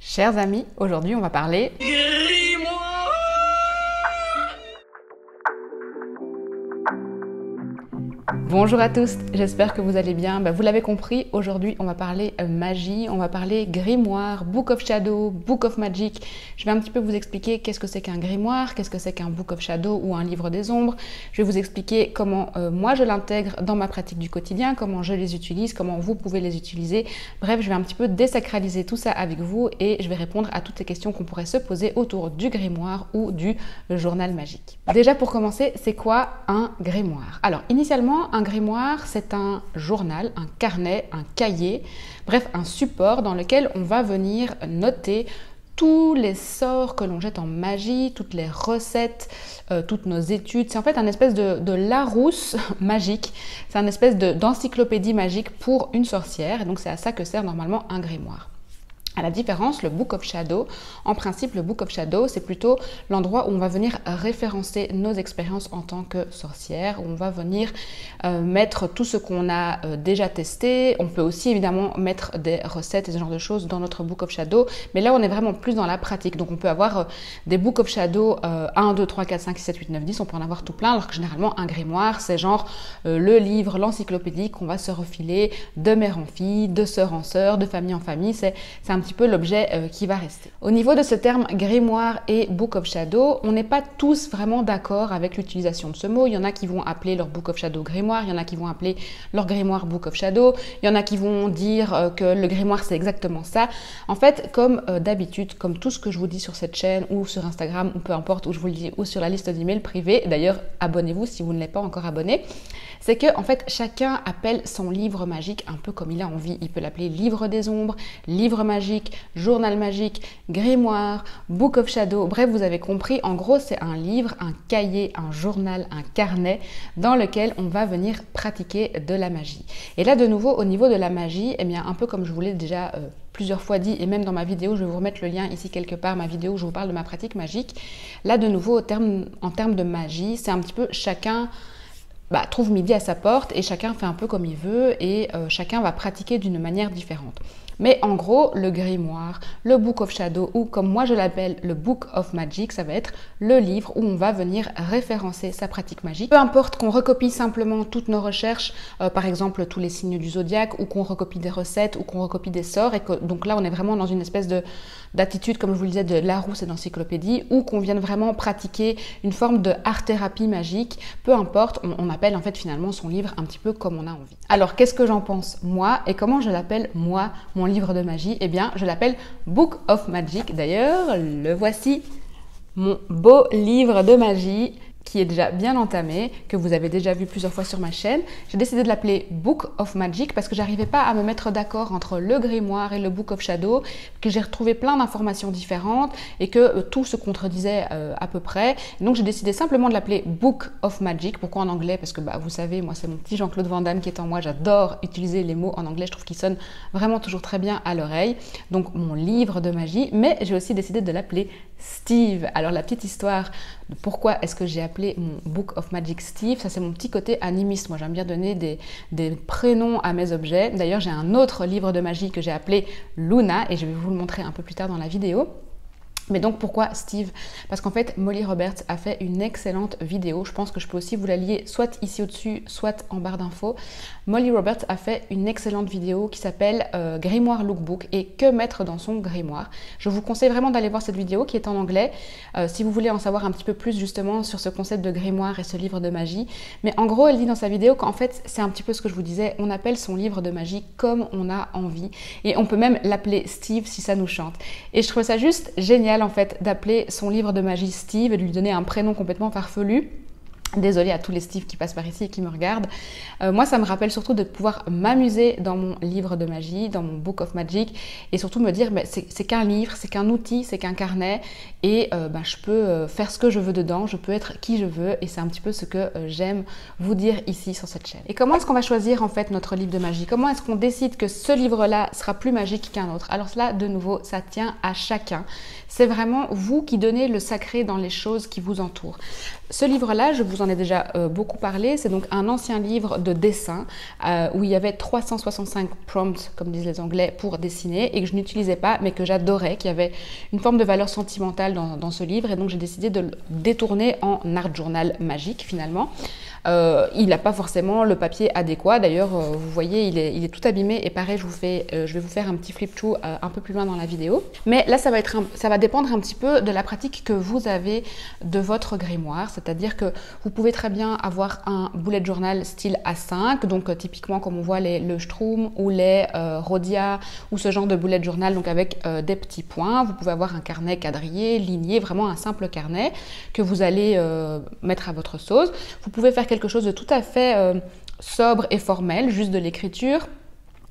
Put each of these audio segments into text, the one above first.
Chers amis, aujourd'hui on va parler Bonjour à tous, j'espère que vous allez bien. Vous l'avez compris, aujourd'hui on va parler magie, on va parler grimoire, Book of Shadow, Book of Magic. Je vais un petit peu vous expliquer qu'est-ce que c'est qu'un grimoire, qu'est-ce que c'est qu'un Book of Shadow ou un livre des ombres. Je vais vous expliquer comment moi je l'intègre dans ma pratique du quotidien, comment je les utilise, comment vous pouvez les utiliser. Bref, je vais un petit peu désacraliser tout ça avec vous et je vais répondre à toutes les questions qu'on pourrait se poser autour du grimoire ou du journal magique. Déjà pour commencer, c'est quoi un grimoire? Alors initialement, un grimoire, c'est un journal, un carnet, un cahier, bref, un support dans lequel on va venir noter tous les sorts que l'on jette en magie, toutes les recettes, toutes nos études. C'est en fait un espèce de Larousse magique, c'est un espèce d'encyclopédie magique pour une sorcière, et donc c'est à ça que sert normalement un grimoire. À la différence, le Book of Shadow, en principe, le Book of Shadow, c'est plutôt l'endroit où on va venir référencer nos expériences en tant que sorcière, où on va venir mettre tout ce qu'on a déjà testé. On peut aussi évidemment mettre des recettes et ce genre de choses dans notre Book of Shadow, mais là on est vraiment plus dans la pratique. Donc on peut avoir des Book of Shadow 1, 2, 3, 4, 5, 6, 7, 8, 9, 10, on peut en avoir tout plein, alors que généralement un grimoire, c'est genre le livre, l'encyclopédie qu'on va se refiler de mère en fille, de sœur en sœur, de famille en famille, c'est un petit peu l'objet qui va rester. Au niveau de ce terme grimoire et Book of Shadow, on n'est pas tous vraiment d'accord avec l'utilisation de ce mot. Il y en a qui vont appeler leur Book of Shadow grimoire, il y en a qui vont appeler leur grimoire Book of Shadow, il y en a qui vont dire que le grimoire c'est exactement ça. En fait, comme d'habitude, comme tout ce que je vous dis sur cette chaîne ou sur Instagram ou peu importe où je vous le dis ou sur la liste d'emails privés, d'ailleurs abonnez-vous si vous ne l'êtes pas encore abonné, c'est que en fait chacun appelle son livre magique un peu comme il a envie. Il peut l'appeler livre des ombres, livre magique, journal magique, grimoire, Book of Shadow. Bref, vous avez compris, en gros c'est un livre, un cahier, un journal, un carnet dans lequel on va venir pratiquer de la magie. Et là de nouveau au niveau de la magie, eh bien un peu comme je vous l'ai déjà plusieurs fois dit, et même dans ma vidéo, je vais vous remettre le lien ici quelque part, ma vidéo où je vous parle de ma pratique magique. Là de nouveau en termes de magie, c'est un petit peu chacun trouve midi à sa porte et chacun fait un peu comme il veut et chacun va pratiquer d'une manière différente. Mais en gros, le grimoire, le Book of Shadow ou comme moi je l'appelle le Book of Magic, ça va être le livre où on va venir référencer sa pratique magique. Peu importe qu'on recopie simplement toutes nos recherches, par exemple tous les signes du zodiaque ou qu'on recopie des recettes ou qu'on recopie des sorts et que donc là on est vraiment dans une espèce d'attitude, comme je vous le disais, de Larousse et d'encyclopédie, ou qu'on vienne vraiment pratiquer une forme de art-thérapie magique, peu importe, on appelle en fait finalement son livre un petit peu comme on a envie. Alors qu'est-ce que j'en pense moi et comment je l'appelle moi, mon livre de magie? Eh bien je l'appelle Book of Magic. D'ailleurs, le voici, mon beau livre de magie qui est déjà bien entamé, que vous avez déjà vu plusieurs fois sur ma chaîne. J'ai décidé de l'appeler Book of Magic parce que j'arrivais pas à me mettre d'accord entre le grimoire et le Book of Shadow, que j'ai retrouvé plein d'informations différentes et que tout se contredisait à peu près. Donc j'ai décidé simplement de l'appeler Book of Magic. Pourquoi en anglais? Parce que vous savez, moi c'est mon petit Jean-Claude Van Damme qui est en moi, j'adore utiliser les mots en anglais, je trouve qu'ils sonnent vraiment toujours très bien à l'oreille. Donc mon livre de magie, mais j'ai aussi décidé de l'appeler Steve. Alors la petite histoire de pourquoi est-ce que j'ai appelé mon Book of Magic Steve, ça c'est mon petit côté animiste. Moi j'aime bien donner des prénoms à mes objets. D'ailleurs j'ai un autre livre de magie que j'ai appelé Luna et je vais vous le montrer un peu plus tard dans la vidéo. Mais donc pourquoi Steve? Parce qu'en fait Molly Roberts a fait une excellente vidéo, je pense que je peux aussi vous la lier soit ici au-dessus, soit en barre d'infos. Molly Roberts a fait une excellente vidéo qui s'appelle Grimoire Lookbook et que mettre dans son grimoire. Je vous conseille vraiment d'aller voir cette vidéo qui est en anglais si vous voulez en savoir un petit peu plus justement sur ce concept de grimoire et ce livre de magie. Mais en gros elle dit dans sa vidéo qu'en fait c'est un petit peu ce que je vous disais, on appelle son livre de magie comme on a envie et on peut même l'appeler Steve si ça nous chante. Et je trouve ça juste génial en fait d'appeler son livre de magie Steve et de lui donner un prénom complètement farfelu. Désolée à tous les Steve qui passent par ici et qui me regardent. Moi, ça me rappelle surtout de pouvoir m'amuser dans mon livre de magie, dans mon Book of Magic, et surtout me dire, c'est qu'un livre, c'est qu'un outil, c'est qu'un carnet, et je peux faire ce que je veux dedans, je peux être qui je veux, et c'est un petit peu ce que j'aime vous dire ici sur cette chaîne. Et comment est-ce qu'on va choisir en fait notre livre de magie? Comment est-ce qu'on décide que ce livre-là sera plus magique qu'un autre? Alors cela, de nouveau, ça tient à chacun. C'est vraiment vous qui donnez le sacré dans les choses qui vous entourent. Ce livre-là, je vous vous en ai déjà beaucoup parlé. C'est donc un ancien livre de dessin où il y avait 365 prompts, comme disent les Anglais, pour dessiner et que je n'utilisais pas, mais que j'adorais, qui avait une forme de valeur sentimentale dans ce livre. Et donc, j'ai décidé de le détourner en art journal magique, finalement. Il n'a pas forcément le papier adéquat. D'ailleurs, vous voyez, il est tout abîmé. Et pareil, je vais vous faire un petit flip through un peu plus loin dans la vidéo. Mais là, ça va dépendre un petit peu de la pratique que vous avez de votre grimoire. C'est-à-dire que vous pouvez très bien avoir un bullet journal style A5. Donc, typiquement, comme on voit le Schtroumpf ou les Rhodia ou ce genre de bullet journal, donc avec des petits points. Vous pouvez avoir un carnet quadrillé, ligné, vraiment un simple carnet que vous allez mettre à votre sauce. Vous pouvez faire quelque chose de tout à fait sobre et formel, juste de l'écriture.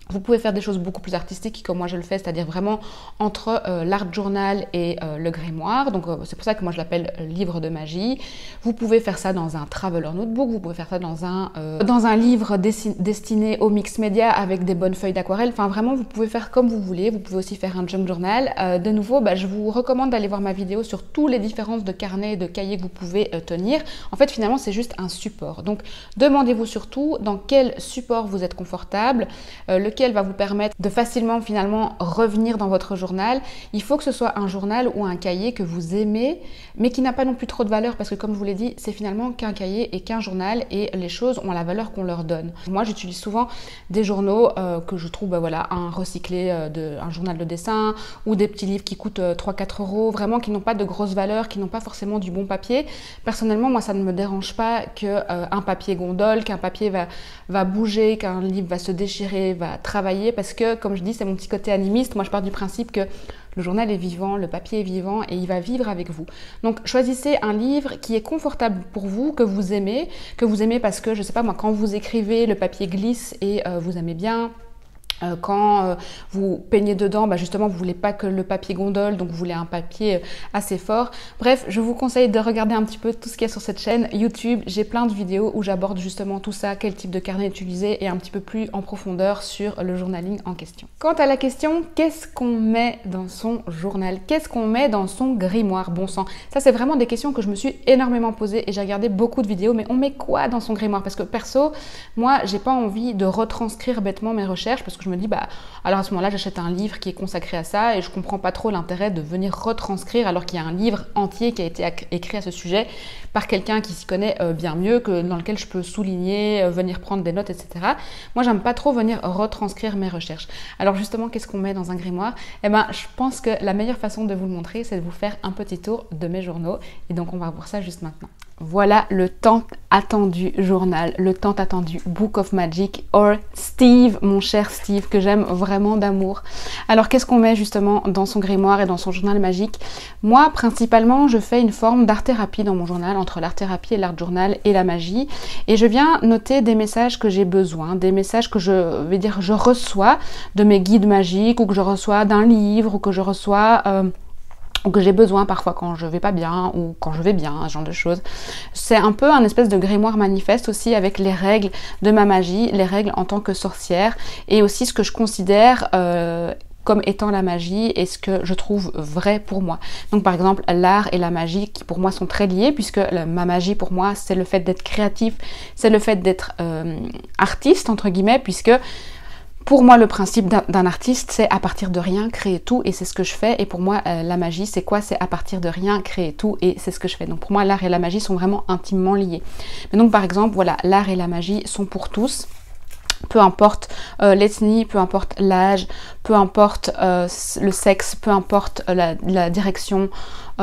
Vous pouvez faire des choses beaucoup plus artistiques comme moi je le fais, c'est-à-dire vraiment entre l'art journal et le grimoire. Donc c'est pour ça que moi je l'appelle livre de magie. Vous pouvez faire ça dans un traveler notebook, vous pouvez faire ça dans un livre destiné au mix média avec des bonnes feuilles d'aquarelle. Enfin vraiment, vous pouvez faire comme vous voulez. Vous pouvez aussi faire un junk journal. De nouveau, je vous recommande d'aller voir ma vidéo sur toutes les différences de carnets et de cahiers que vous pouvez tenir. En fait, finalement, c'est juste un support. Donc demandez-vous surtout dans quel support vous êtes confortable, lequel va vous permettre de facilement finalement revenir dans votre journal. Il faut que ce soit un journal ou un cahier que vous aimez, mais qui n'a pas non plus trop de valeur, parce que comme je vous l'ai dit, c'est finalement qu'un cahier et qu'un journal, et les choses ont la valeur qu'on leur donne. Moi, j'utilise souvent des journaux que je trouve, voilà, un recyclé un journal de dessin, ou des petits livres qui coûtent 3-4 euros, vraiment qui n'ont pas de grosse valeur, qui n'ont pas forcément du bon papier. Personnellement, moi, ça ne me dérange pas qu'un papier gondole, qu'un papier va bouger, qu'un livre va se déchirer, va travailler, parce que, comme je dis, c'est mon petit côté animiste. Moi, je pars du principe que le journal est vivant, le papier est vivant et il va vivre avec vous. Donc, choisissez un livre qui est confortable pour vous, que vous aimez parce que, je sais pas moi, quand vous écrivez, le papier glisse et vous aimez bien. Quand vous peignez dedans, justement, vous voulez pas que le papier gondole, donc vous voulez un papier assez fort. Bref, je vous conseille de regarder un petit peu tout ce qu'il y a sur cette chaîne YouTube. J'ai plein de vidéos où j'aborde justement tout ça, quel type de carnet utiliser, et un petit peu plus en profondeur sur le journaling en question. Quant à la question, qu'est-ce qu'on met dans son journal? Qu'est-ce qu'on met dans son grimoire? Bon sang, ça c'est vraiment des questions que je me suis énormément posées et j'ai regardé beaucoup de vidéos, mais on met quoi dans son grimoire? Parce que perso, moi, j'ai pas envie de retranscrire bêtement mes recherches, parce que je me dis, alors à ce moment-là, j'achète un livre qui est consacré à ça et je comprends pas trop l'intérêt de venir retranscrire alors qu'il y a un livre entier qui a été écrit à ce sujet par quelqu'un qui s'y connaît bien mieux, dans lequel je peux souligner, venir prendre des notes, etc. Moi, j'aime pas trop venir retranscrire mes recherches. Alors justement, qu'est-ce qu'on met dans un grimoire? Je pense que la meilleure façon de vous le montrer, c'est de vous faire un petit tour de mes journaux. Et donc, on va voir ça juste maintenant. Voilà le tant attendu journal, le tant attendu Book of Magic, or Steve, mon cher Steve, que j'aime vraiment d'amour. Alors, qu'est-ce qu'on met justement dans son grimoire et dans son journal magique? Moi, principalement, je fais une forme d'art-thérapie dans mon journal, entre l'art-thérapie et l'art-journal et la magie. Et je viens noter des messages que j'ai besoin, des messages que je reçois de mes guides magiques, ou que je reçois d'un livre, ou que je reçois... ou que j'ai besoin parfois quand je vais pas bien ou quand je vais bien, ce genre de choses. C'est un peu un espèce de grimoire manifeste aussi, avec les règles de ma magie, les règles en tant que sorcière, et aussi ce que je considère comme étant la magie et ce que je trouve vrai pour moi. Donc par exemple, l'art et la magie qui pour moi sont très liés, puisque ma magie pour moi c'est le fait d'être créatif, c'est le fait d'être artiste entre guillemets, puisque pour moi, le principe d'un artiste, c'est à partir de rien créer tout, et c'est ce que je fais. Et pour moi, la magie, c'est quoi? C'est à partir de rien créer tout, et c'est ce que je fais. Donc pour moi, l'art et la magie sont vraiment intimement liés. Mais donc par exemple, voilà, l'art et la magie sont pour tous. Peu importe l'ethnie, peu importe l'âge, peu importe le sexe, peu importe la direction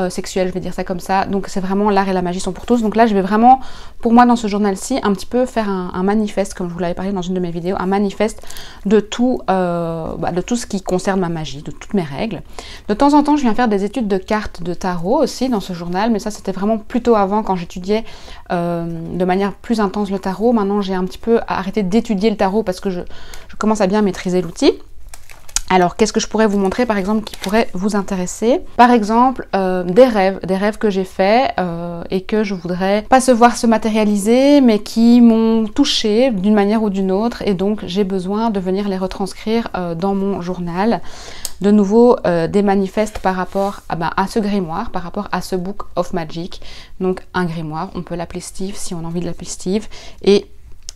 sexuelle, je vais dire ça comme ça. Donc c'est vraiment l'art et la magie sont pour tous. Donc là, je vais vraiment, pour moi dans ce journal-ci, un petit peu faire un manifeste, comme je vous l'avais parlé dans une de mes vidéos, un manifeste de tout ce qui concerne ma magie, de toutes mes règles. De temps en temps, je viens faire des études de cartes de tarot aussi dans ce journal, mais ça c'était vraiment plutôt avant, quand j'étudiais de manière plus intense le tarot. Maintenant, j'ai un petit peu arrêté d'étudier le tarot parce que je commence à bien maîtriser l'outil. Alors, qu'est-ce que je pourrais vous montrer, par exemple, qui pourrait vous intéresser? Par exemple, des rêves que j'ai faits et que je voudrais pas se voir se matérialiser, mais qui m'ont touchée d'une manière ou d'une autre, et donc j'ai besoin de venir les retranscrire dans mon journal. de nouveau des manifestes par rapport à ce grimoire, par rapport à ce Book of Magic. Donc un grimoire, on peut l'appeler Steve si on a envie de l'appeler Steve. Et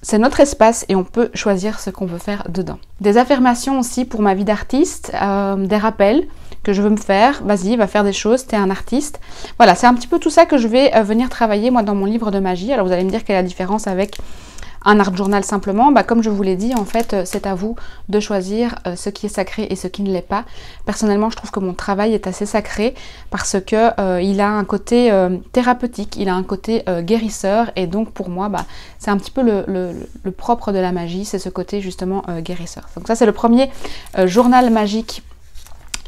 c'est notre espace et on peut choisir ce qu'on veut faire dedans. Des affirmations aussi pour ma vie d'artiste, des rappels que je veux me faire. Vas-y, va faire des choses, t'es un artiste. Voilà, c'est un petit peu tout ça que je vais venir travailler moi dans mon livre de magie. Alors vous allez me dire quelle est la différence avec un art journal simplement. Comme je vous l'ai dit, en fait, c'est à vous de choisir ce qui est sacré et ce qui ne l'est pas. Personnellement, je trouve que mon travail est assez sacré parce que il a un côté thérapeutique, il a un côté guérisseur et donc pour moi, c'est un petit peu le propre de la magie, c'est ce côté justement guérisseur. Donc ça, c'est le premier journal magique.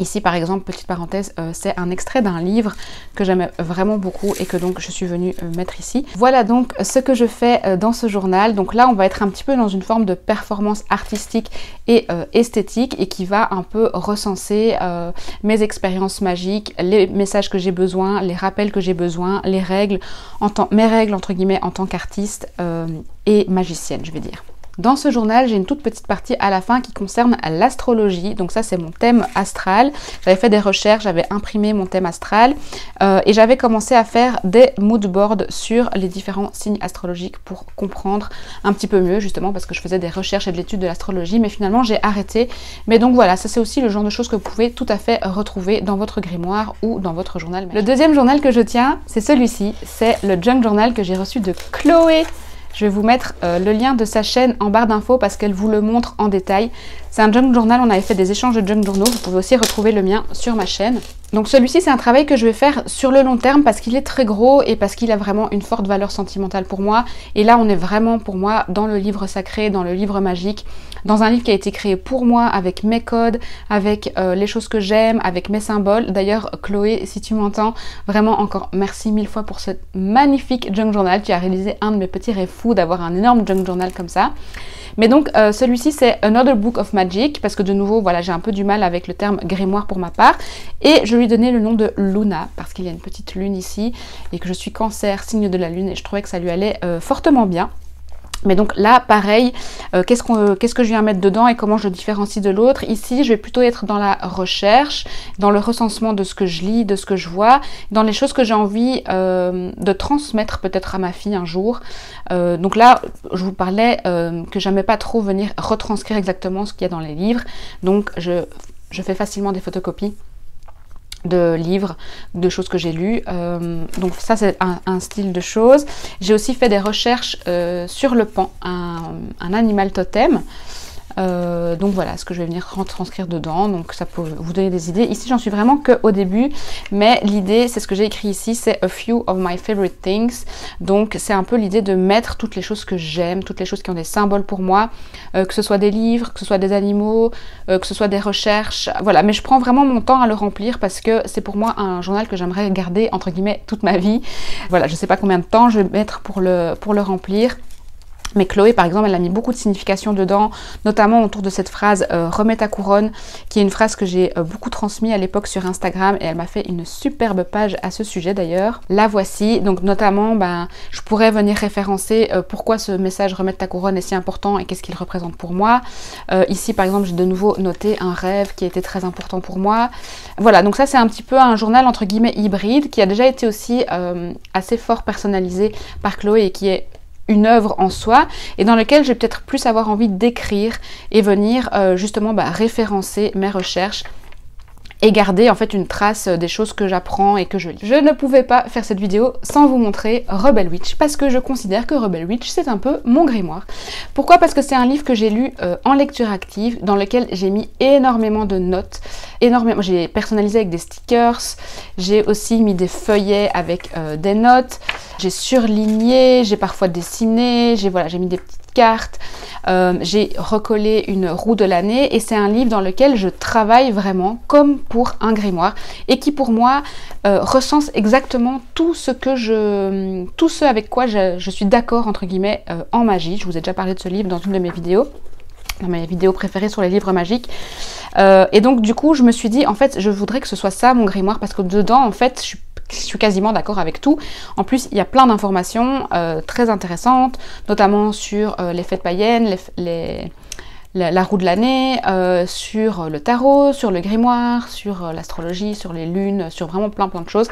Ici, par exemple, petite parenthèse, c'est un extrait d'un livre que j'aime vraiment beaucoup et que donc je suis venue mettre ici. Voilà donc ce que je fais dans ce journal. Donc là, on va être un petit peu dans une forme de performance artistique et esthétique et qui va un peu recenser mes expériences magiques, les messages que j'ai besoin, les rappels que j'ai besoin, les règles, mes règles entre guillemets en tant qu'artiste et magicienne, je vais dire. Dans ce journal, j'ai une toute petite partie à la fin qui concerne l'astrologie. Donc ça, c'est mon thème astral. J'avais fait des recherches, j'avais imprimé mon thème astral et j'avais commencé à faire des mood boards sur les différents signes astrologiques pour comprendre un petit peu mieux, justement parce que je faisais des recherches et de l'étude de l'astrologie, mais finalement, j'ai arrêté. Mais donc voilà, ça c'est aussi le genre de choses que vous pouvez tout à fait retrouver dans votre grimoire ou dans votre journal. Le deuxième journal que je tiens, c'est celui-ci. C'est le Junk Journal que j'ai reçu de Chloé. Je vais vous mettre le lien de sa chaîne en barre d'infos parce qu'elle vous le montre en détail. C'est un junk journal, on avait fait des échanges de junk journaux. Vous pouvez aussi retrouver le mien sur ma chaîne. Donc celui-ci, c'est un travail que je vais faire sur le long terme parce qu'il est très gros et parce qu'il a vraiment une forte valeur sentimentale pour moi. Et là, on est vraiment pour moi dans le livre sacré, dans le livre magique, dans un livre qui a été créé pour moi avec mes codes, avec les choses que j'aime, avec mes symboles. D'ailleurs, Chloé, si tu m'entends, vraiment encore merci mille fois pour ce magnifique junk journal. Tu as réalisé un de mes petits rêves fous d'avoir un énorme junk journal comme ça. Mais donc celui-ci c'est Another Book of Magic parce que de nouveau voilà j'ai un peu du mal avec le terme grimoire pour ma part et je lui ai donné le nom de Luna parce qu'il y a une petite lune ici et que je suis Cancer, signe de la lune et je trouvais que ça lui allait fortement bien. Mais donc là, pareil, qu'est-ce que je viens mettre dedans et comment je le différencie de l'autre. Ici, je vais plutôt être dans la recherche, dans le recensement de ce que je lis, de ce que je vois, dans les choses que j'ai envie de transmettre peut-être à ma fille un jour. Donc là, je vous parlais que j'aimais pas trop venir retranscrire exactement ce qu'il y a dans les livres. Donc je fais facilement des photocopies de livres, de choses que j'ai lues. Donc ça c'est un style de choses. J'ai aussi fait des recherches sur le pan, un animal totem. Donc voilà ce que je vais venir retranscrire dedans, donc ça peut vous donner des idées. Ici j'en suis vraiment qu'au début, mais l'idée c'est ce que j'ai écrit ici, c'est a few of my favorite things. Donc c'est un peu l'idée de mettre toutes les choses que j'aime, toutes les choses qui ont des symboles pour moi, que ce soit des livres, que ce soit des animaux, que ce soit des recherches, voilà. Mais je prends vraiment mon temps à le remplir parce que c'est pour moi un journal que j'aimerais garder entre guillemets toute ma vie. Voilà, je sais pas combien de temps je vais mettre pour le remplir. Mais Chloé, par exemple, elle a mis beaucoup de signification dedans, notamment autour de cette phrase « remets ta couronne », qui est une phrase que j'ai beaucoup transmise à l'époque sur Instagram et elle m'a fait une superbe page à ce sujet d'ailleurs. La voici, donc notamment, je pourrais venir référencer pourquoi ce message « remettre ta couronne » est si important et qu'est-ce qu'il représente pour moi. Ici, par exemple, j'ai de nouveau noté un rêve qui a été très important pour moi. Voilà, donc ça, c'est un petit peu un journal entre guillemets hybride qui a déjà été aussi assez fort personnalisé par Chloé et qui est une œuvre en soi et dans lequel je vais peut-être plus avoir envie d'écrire et venir justement référencer mes recherches et garder en fait une trace des choses que j'apprends et que je lis. Je ne pouvais pas faire cette vidéo sans vous montrer Rebel Witch parce que je considère que Rebel Witch c'est un peu mon grimoire. Pourquoi? Parce que c'est un livre que j'ai lu en lecture active dans lequel j'ai mis énormément de notes, énormément, j'ai personnalisé avec des stickers, j'ai aussi mis des feuillets avec des notes, j'ai surligné, j'ai parfois dessiné, j'ai mis des petites cartes, j'ai recollé une roue de l'année et c'est un livre dans lequel je travaille vraiment comme pour un grimoire et qui pour moi recense exactement tout ce avec quoi je suis d'accord entre guillemets en magie. Je vous ai déjà parlé de ce livre dans une de mes vidéos, dans mes vidéos préférées sur les livres magiques. Et donc du coup je me suis dit en fait je voudrais que ce soit ça mon grimoire parce que dedans en fait je suis quasiment d'accord avec tout. En plus, il y a plein d'informations très intéressantes, notamment sur les fêtes païennes, la roue de l'année, sur le tarot, sur le grimoire, sur l'astrologie, sur les lunes, sur vraiment plein de choses.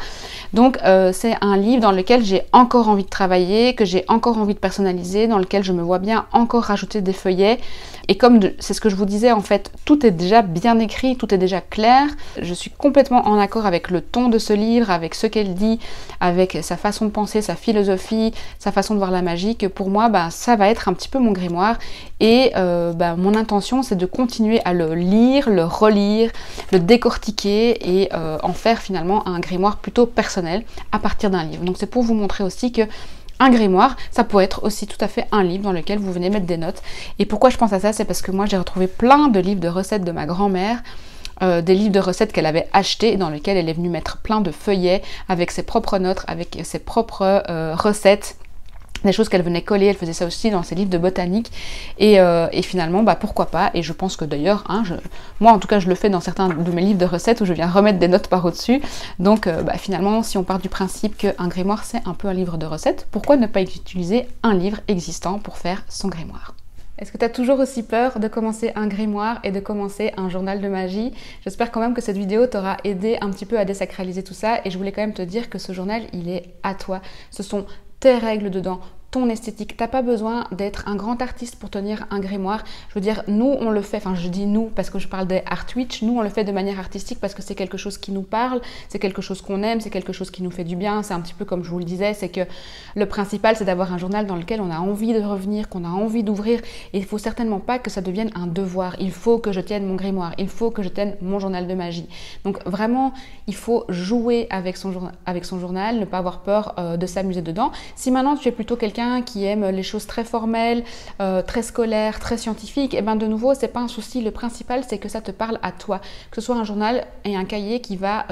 Donc c'est un livre dans lequel j'ai encore envie de travailler, que j'ai encore envie de personnaliser, dans lequel je me vois bien encore rajouter des feuillets. Et comme c'est ce que je vous disais, en fait, tout est déjà bien écrit, tout est déjà clair. Je suis complètement en accord avec le ton de ce livre, avec ce qu'elle dit, avec sa façon de penser, sa philosophie, sa façon de voir la magie, que pour moi, ça va être un petit peu mon grimoire. Et mon intention, c'est de continuer à le lire, le relire, le décortiquer et en faire finalement un grimoire plutôt personnel à partir d'un livre. Donc c'est pour vous montrer aussi que un grimoire, ça peut être aussi tout à fait un livre dans lequel vous venez mettre des notes. Et pourquoi je pense à ça, c'est parce que moi j'ai retrouvé plein de livres de recettes de ma grand-mère, des livres de recettes qu'elle avait achetés dans lesquels elle est venue mettre plein de feuillets avec ses propres notes, avec ses propres recettes. Des choses qu'elle venait coller, elle faisait ça aussi dans ses livres de botanique et finalement pourquoi pas, et je pense que d'ailleurs moi en tout cas je le fais dans certains de mes livres de recettes où je viens remettre des notes par au-dessus. Donc finalement si on part du principe qu'un grimoire c'est un peu un livre de recettes, pourquoi ne pas utiliser un livre existant pour faire son grimoire? Est-ce que tu as toujours aussi peur de commencer un grimoire et de commencer un journal de magie? J'espère quand même que cette vidéo t'aura aidé un petit peu à désacraliser tout ça, et je voulais quand même te dire que ce journal il est à toi. Ce sont tes règles dedans, ton esthétique. T'as pas besoin d'être un grand artiste pour tenir un grimoire. Je veux dire, nous on le fait, enfin je dis nous parce que je parle des Art Witch, nous on le fait de manière artistique parce que c'est quelque chose qui nous parle, c'est quelque chose qu'on aime, c'est quelque chose qui nous fait du bien. C'est un petit peu comme je vous le disais, c'est que le principal c'est d'avoir un journal dans lequel on a envie de revenir, qu'on a envie d'ouvrir, et il faut certainement pas que ça devienne un devoir. Il faut que je tienne mon grimoire, il faut que je tienne mon journal de magie. Donc vraiment, il faut jouer avec son journal, ne pas avoir peur de s'amuser dedans. Si maintenant tu es plutôt quelqu'un qui aime les choses très formelles, très scolaires, très scientifiques, et de nouveau, c'est pas un souci. Le principal, c'est que ça te parle à toi. Que ce soit un journal et un cahier qui va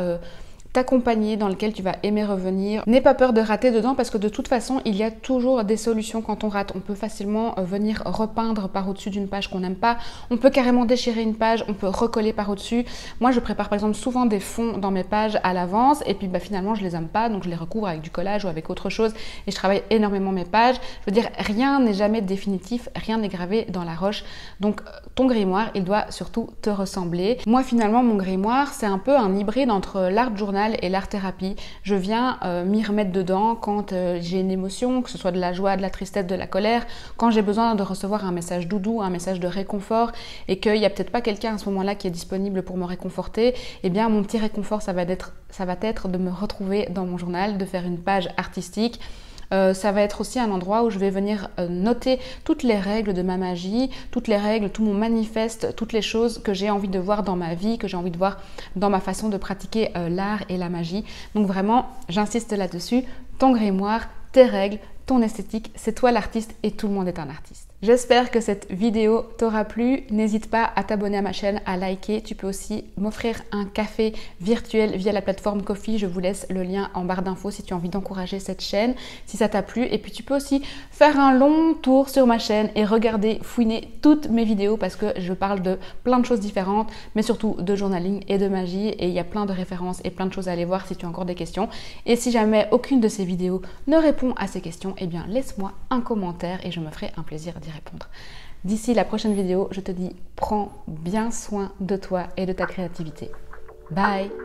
t'accompagner, dans lequel tu vas aimer revenir. N'aie pas peur de rater dedans parce que de toute façon, il y a toujours des solutions quand on rate. On peut facilement venir repeindre par au-dessus d'une page qu'on n'aime pas. On peut carrément déchirer une page, on peut recoller par au-dessus. Moi, je prépare par exemple souvent des fonds dans mes pages à l'avance et puis finalement, je les aime pas, donc je les recouvre avec du collage ou avec autre chose et je travaille énormément mes pages. Je veux dire, rien n'est jamais définitif, rien n'est gravé dans la roche. Donc, ton grimoire, il doit surtout te ressembler. Moi, finalement, mon grimoire, c'est un peu un hybride entre l'art journal et l'art thérapie. Je viens m'y remettre dedans quand j'ai une émotion, que ce soit de la joie, de la tristesse, de la colère, quand j'ai besoin de recevoir un message doudou, un message de réconfort et qu'il n'y a peut-être pas quelqu'un à ce moment-là qui est disponible pour me réconforter, eh bien mon petit réconfort ça va être de me retrouver dans mon journal, de faire une page artistique. Ça va être aussi un endroit où je vais venir noter toutes les règles de ma magie, toutes les règles, tout mon manifeste, toutes les choses que j'ai envie de voir dans ma vie, que j'ai envie de voir dans ma façon de pratiquer l'art et la magie. Donc vraiment, j'insiste là-dessus, ton grimoire, tes règles, ton esthétique, c'est toi l'artiste et tout le monde est un artiste. J'espère que cette vidéo t'aura plu. N'hésite pas à t'abonner à ma chaîne, à liker. Tu peux aussi m'offrir un café virtuel via la plateforme Ko-fi. Je vous laisse le lien en barre d'infos si tu as envie d'encourager cette chaîne, si ça t'a plu. Et puis tu peux aussi faire un long tour sur ma chaîne et regarder, fouiner toutes mes vidéos parce que je parle de plein de choses différentes, mais surtout de journaling et de magie. Et il y a plein de références et plein de choses à aller voir si tu as encore des questions. Et si jamais aucune de ces vidéos ne répond à ces questions, eh bien laisse-moi un commentaire et je me ferai un plaisir d'y répondre. D'ici la prochaine vidéo, je te dis, prends bien soin de toi et de ta créativité. Bye!